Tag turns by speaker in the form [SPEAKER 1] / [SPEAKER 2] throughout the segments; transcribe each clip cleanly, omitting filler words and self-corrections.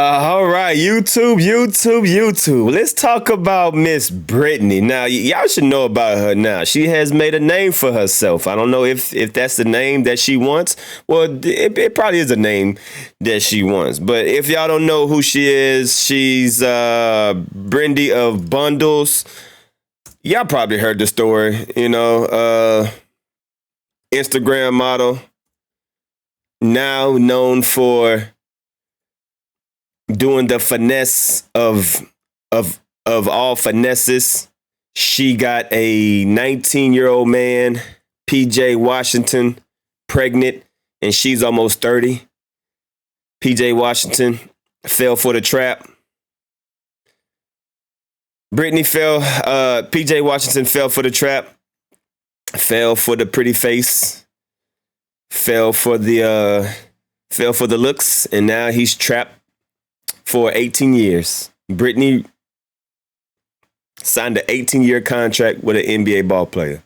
[SPEAKER 1] All right, YouTube. Let's talk about Miss Brittany. Now, y'all should know about her now. She has made a name for herself. I don't know if that's the name that she wants. Well, it probably is a name that she wants. But if y'all don't know who she is, she's Brittany of Bundles. Y'all probably heard the story, Instagram model, now known for doing the finesse of all finesses. She got a 19-year-old man, PJ Washington, pregnant, and she's almost 30. PJ Washington fell for the trap. PJ Washington fell for the trap, fell for the pretty face, fell for the looks, and now he's trapped for 18 years. Brittany signed an 18-year contract with an NBA ball player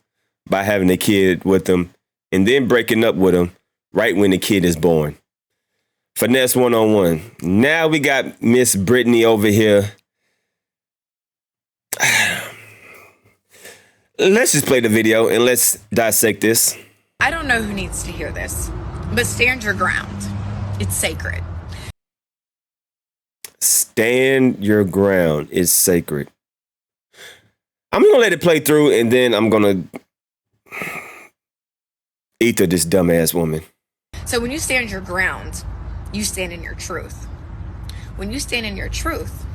[SPEAKER 1] by having a kid with him and then breaking up with him right when the kid is born. Finesse one-on-one. Now we got Miss Brittany over here. Let's just play the video and let's dissect this.
[SPEAKER 2] I don't know who needs to hear this, but stand your ground. It's sacred.
[SPEAKER 1] Stand your ground. It's sacred. I'm going to let it play through and then I'm going to ether this dumbass woman.
[SPEAKER 2] So when you stand your ground, you stand in your truth. When you stand in your truth,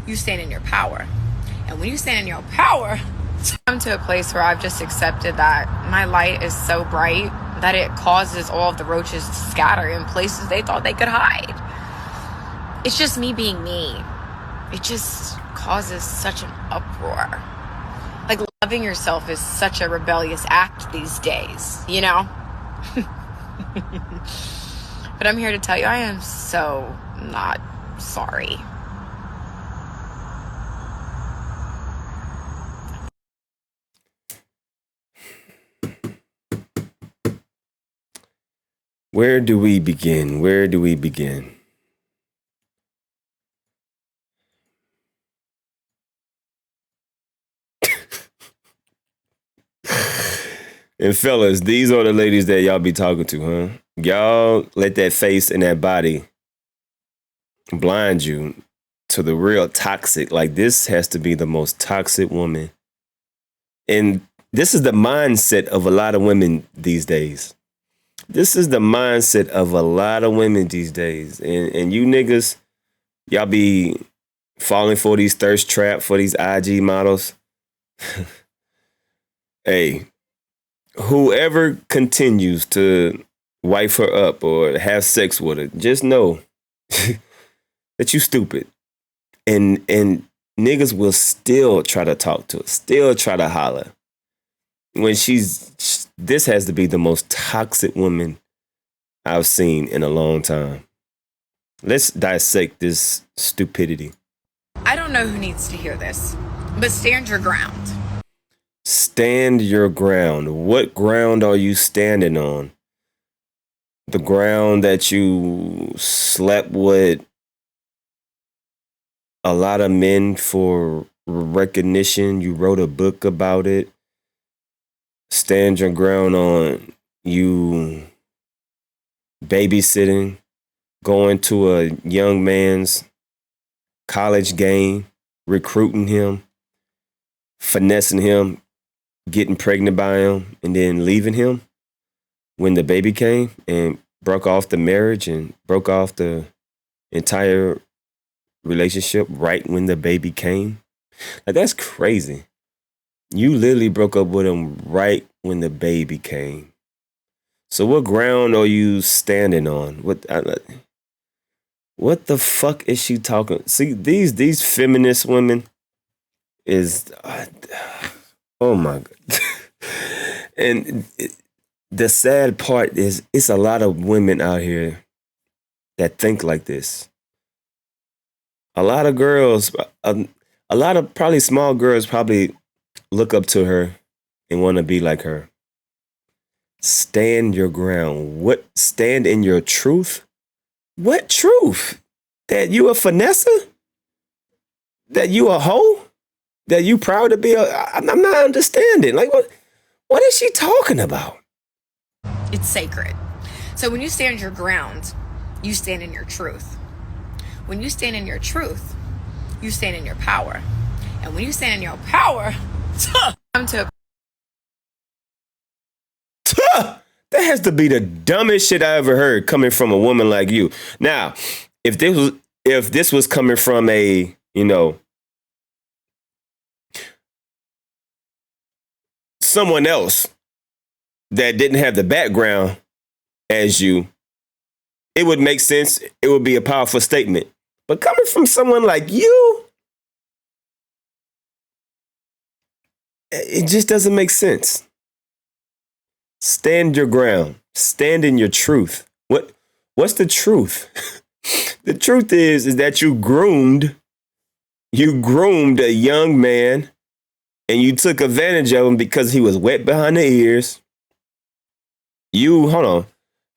[SPEAKER 2] you stand in your power. And when you stand in your power, I'm to a place where I've just accepted that my light is so bright that it causes all of the roaches to scatter in places they thought they could hide. It's just me being me. It just causes such an uproar. Like, loving yourself is such a rebellious act these days, you know? But I'm here to tell you, I am so not sorry.
[SPEAKER 1] Where do we begin? Where do we begin? And fellas, these are the ladies that y'all be talking to, huh? Y'all let that face and that body blind you to the real toxic. Like, this has to be the most toxic woman. And this is the mindset of a lot of women these days. This is the mindset of a lot of women these days. And you niggas, y'all be falling for these thirst trap, for these IG models. Hey, whoever continues to wife her up or have sex with her, just know that you stupid. And niggas will still try to talk to her, still try to holler. When this has to be the most toxic woman I've seen in a long time. Let's dissect this stupidity.
[SPEAKER 2] I don't know who needs to hear this, but stand your ground.
[SPEAKER 1] Stand your ground. What ground are you standing on? The ground that you slept with a lot of men for recognition. You wrote a book about it. Stand your ground on you babysitting, going to a young man's college game, recruiting him, finessing him, getting pregnant by him, and then leaving him when the baby came and broke off the marriage and broke off the entire relationship right when the baby came. Like, that's crazy. You literally broke up with him right when the baby came. So what ground are you standing on? What the fuck is she talking? See, these feminist women is, oh my God. And the sad part is it's a lot of women out here that think like this. A lot of girls, a lot of probably small girls probably look up to her and want to be like her. Stand your ground. What? Stand in your truth? What truth? That you a finesser? That you a hoe? That you proud to be I'm not understanding. Like, what is she talking about?
[SPEAKER 2] It's sacred. So when you stand your ground, you stand in your truth. When you stand in your truth, you stand in your power. And when you stand in your power, come to
[SPEAKER 1] that has to be the dumbest shit I ever heard coming from a woman like you. Now, if this was coming from a, someone else that didn't have the background as you, it would make sense. It would be a powerful statement. But coming from someone like you, it just doesn't make sense. Stand your ground. Stand in your truth. What's the truth? The truth is that you groomed a young man and you took advantage of him because he was wet behind the ears. Hold on.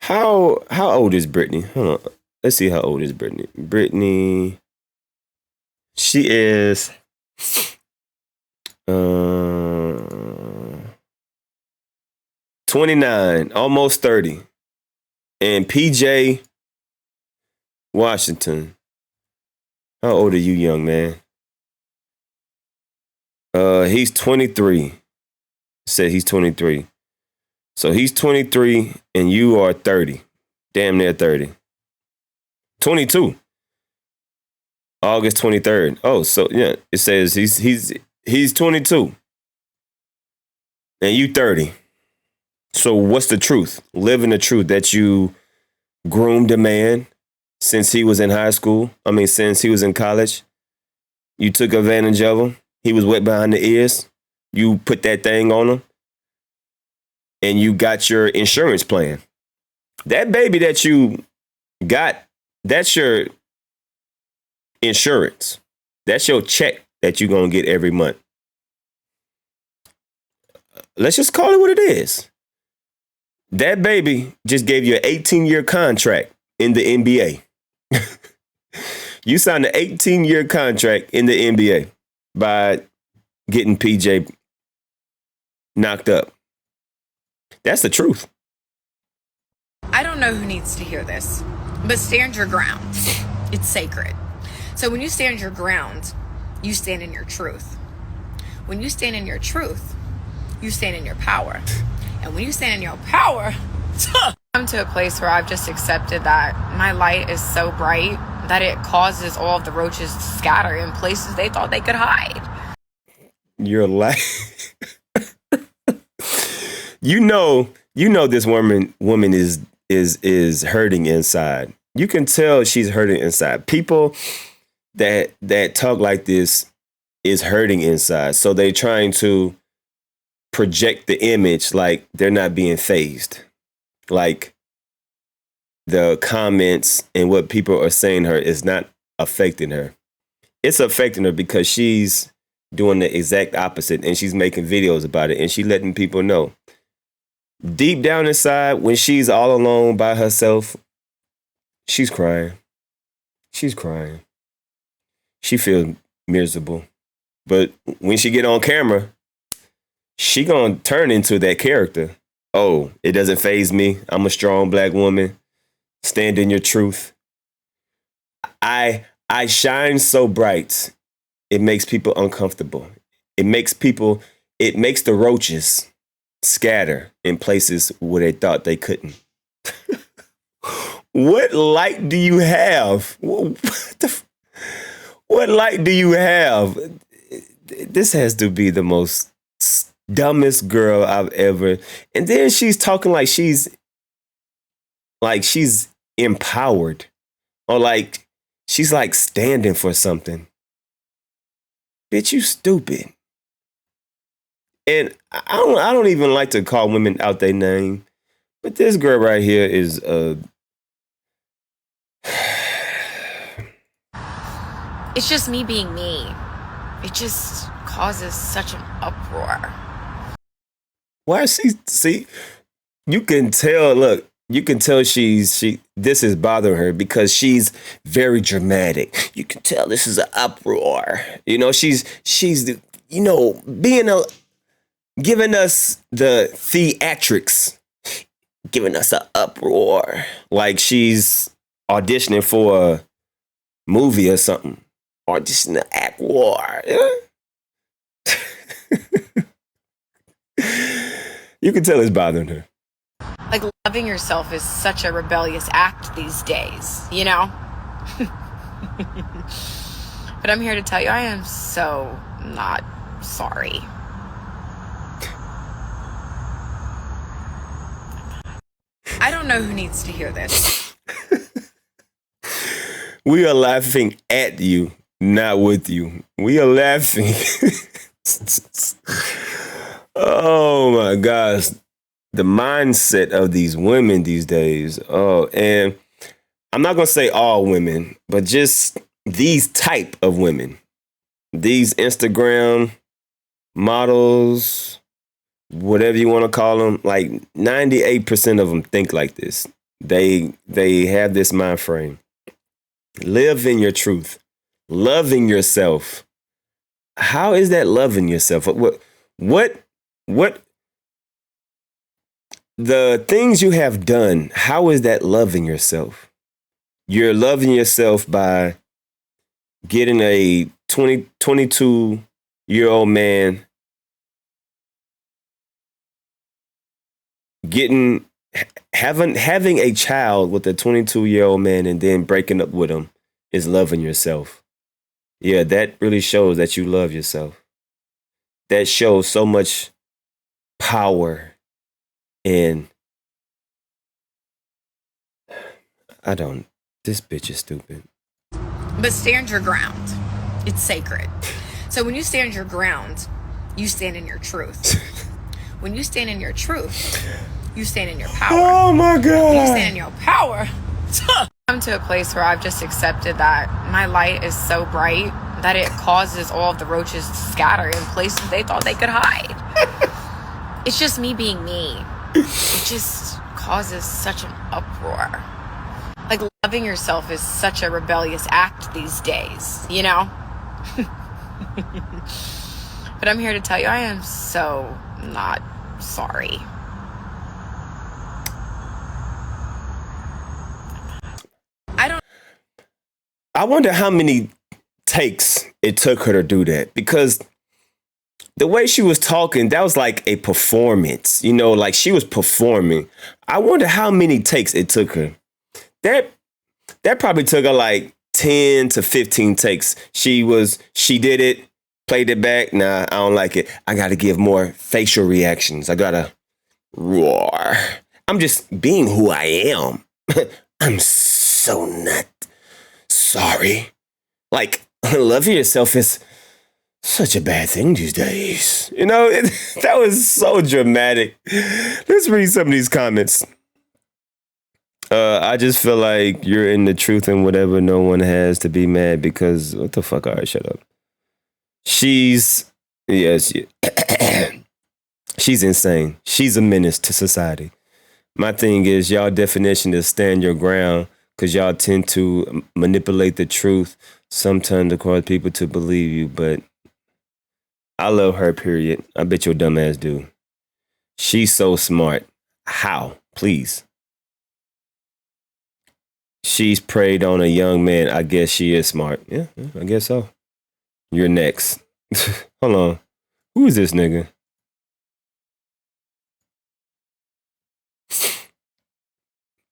[SPEAKER 1] How old is Brittany? Hold on. Let's see how old is Brittany. Brittany, she is 29, almost 30. And PJ Washington, how old are you, young man? He's 23. Said he's 23. So he's 23 and you are 30. Damn near 30. 22. August 23rd. Oh, so yeah, it says he's 22. And you 30. So what's the truth? Live in the truth that you groomed a man since he was in high school. Since he was in college. You took advantage of him. He was wet behind the ears. You put that thing on him. And you got your insurance plan. That baby that you got, that's your insurance. That's your check that you're going to get every month. Let's just call it what it is. That baby just gave you an 18-year contract in the NBA. You signed an 18-year contract in the NBA by getting PJ knocked up. That's the truth.
[SPEAKER 2] I don't know who needs to hear this, but stand your ground. It's sacred. So when you stand your ground, you stand in your truth. When you stand in your truth, you stand in your power. And when you stand in your power, come to a place where I've just accepted that my light is so bright that it causes all of the roaches to scatter in places they thought they could hide.
[SPEAKER 1] Your light. You know this woman is hurting inside. You can tell she's hurting inside. People that talk like this is hurting inside. So they're trying to project the image like they're not being fazed. Like the comments and what people are saying to her is not affecting her. It's affecting her because she's doing the exact opposite and she's making videos about it and she's letting people know. Deep down inside, when she's all alone by herself, she's crying. She's crying. She feels miserable. But when she get on camera, she gonna turn into that character. Oh, it doesn't faze me. I'm a strong black woman. Stand in your truth. I shine so bright, it makes people uncomfortable. It makes the roaches scatter in places where they thought they couldn't. What light do you have? What light do you have? This has to be the most dumbest girl I've ever. And then she's talking like she's empowered or like she's like standing for something. Bitch, you stupid. And I don't even like to call women out their name, but this girl right here is
[SPEAKER 2] It's just me being me. It just causes such an uproar.
[SPEAKER 1] Why is she? See, you can tell. Look, You can tell this is bothering her because she's very dramatic. You can tell this is an uproar. You know, she's being giving us the theatrics, giving us an uproar, like she's auditioning for a movie or something. Auditioning to act war. You can tell it's bothering her.
[SPEAKER 2] Like, loving yourself is such a rebellious act these days, you know? But I'm here to tell you, I am so not sorry. I don't know who needs to hear this.
[SPEAKER 1] We are laughing at you, not with you. We are laughing. Oh my gosh. The mindset of these women these days. Oh, and I'm not going to say all women, but just these type of women. These Instagram models, whatever you want to call them, like 98% of them think like this. They have this mind frame. Live in your truth. Loving yourself. How is that loving yourself? What the things you have done, how is that loving yourself? You're loving yourself by getting a 22-year-old man, having a child with a 22-year-old man and then breaking up with him is loving yourself. Yeah, that really shows that you love yourself. That shows so much power. And this bitch is stupid.
[SPEAKER 2] But stand your ground. It's sacred. So when you stand your ground, you stand in your truth. When you stand in your truth, you stand in your power.
[SPEAKER 1] Oh my God.
[SPEAKER 2] When you stand in your power, I'm to a place where I've just accepted that my light is so bright that it causes all of the roaches to scatter in places they thought they could hide. It's just me being me. It just causes such an uproar. Like, loving yourself is such a rebellious act these days, you know? But I'm here to tell you, I am so not sorry.
[SPEAKER 1] I wonder how many takes it took her to do that, because the way she was talking, that was like a performance, you know, like she was performing. I wonder how many takes it took her. That probably took her like 10 to 15 takes. She did it, played it back. Nah, I don't like it. I got to give more facial reactions. I got to roar. I'm just being who I am. I'm so not sorry. Like, loving yourself is such a bad thing these days. You know, that was so dramatic. Let's read some of these comments. I just feel like you're in the truth and whatever. No one has to be mad because what the fuck? All right, shut up. She's insane. She's a menace to society. My thing is, y'all definition is stand your ground, because y'all tend to manipulate the truth, sometimes to cause people to believe you, but I love her, period. I bet your dumb ass do. She's so smart. How? Please. She's preyed on a young man. I guess she is smart. Yeah, I guess so. You're next. Hold on. Who is this nigga?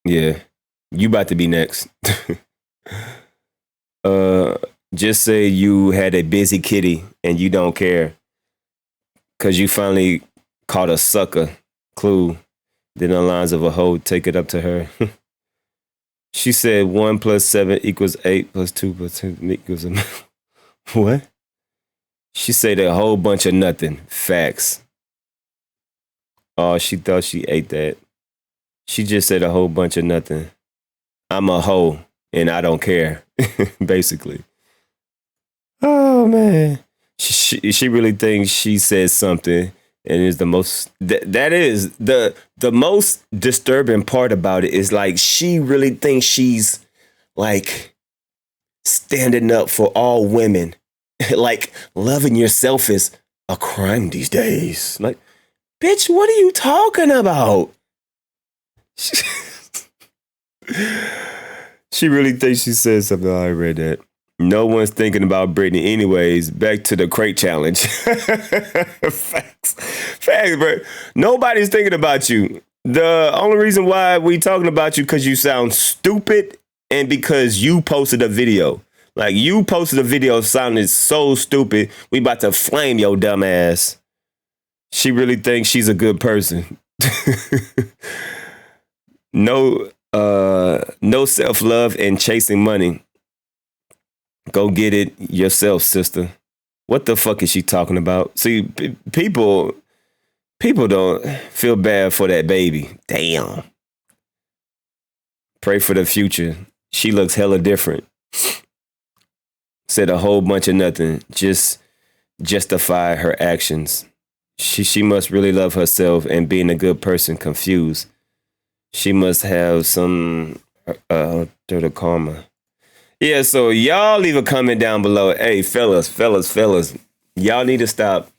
[SPEAKER 1] Yeah, you about to be next. Just say you had a busy kitty and you don't care because you finally caught a sucker. Clue. Then the lines of a hoe, take it up to her. She said 1 + 7 = 8 + 2 + 2 equals what? She said a whole bunch of nothing. Facts. Oh, she thought she ate that. She just said a whole bunch of nothing. I'm a hoe and I don't care, basically. Oh, man. She really thinks she said something And it's the most that is the most disturbing part about it is like she really thinks she's like standing up for all women. Like loving yourself is a crime these days. Like, bitch, what are you talking about? She really thinks she said something. I read that. No one's thinking about Brittany anyways. Back to the crate challenge. Facts, bro. Nobody's thinking about you. The only reason why we talking about you because you sound stupid and because you posted a video. Like, you posted a video sounding so stupid, we about to flame your dumb ass. She really thinks she's a good person. No self-love and chasing money. Go get it yourself, sister. What the fuck is she talking about? See, people don't feel bad for that baby. Damn. Pray for the future. She looks hella different. Said a whole bunch of nothing. Just justify her actions. She must really love herself and being a good person confused. She must have some dirt of karma. Yeah, so y'all leave a comment down below. Hey, fellas, y'all need to stop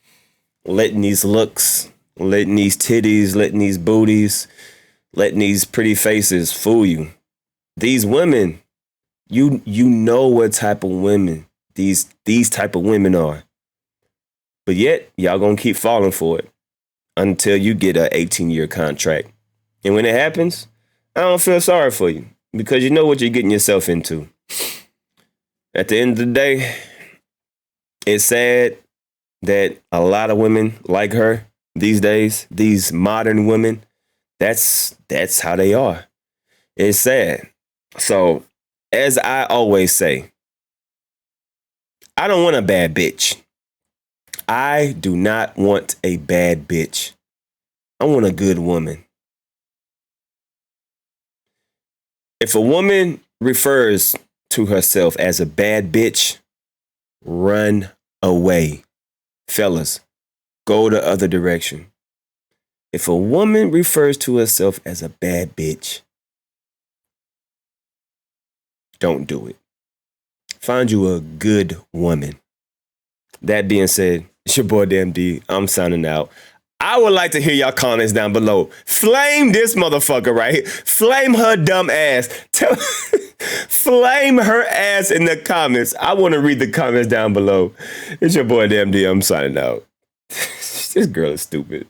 [SPEAKER 1] letting these looks, letting these titties, letting these booties, letting these pretty faces fool you. These women, you know what type of women these type of women are. But yet, y'all gonna keep falling for it until you get an 18-year contract. And when it happens, I don't feel sorry for you because you know what you're getting yourself into. At the end of the day, it's sad that a lot of women like her these days, these modern women, that's how they are. It's sad. So, as I always say, I don't want a bad bitch. I do not want a bad bitch. I want a good woman. If a woman refers to herself as a bad bitch, run away. Fellas, go the other direction. If a woman refers to herself as a bad bitch, don't do it. Find you a good woman. That being said, it's your boy DMD. I'm signing out. I would like to hear y'all comments down below. Flame this motherfucker right here. Flame her dumb ass. Flame her ass in the comments. I want to read the comments down below. It's your boy DMD. I'm signing out. This girl is stupid.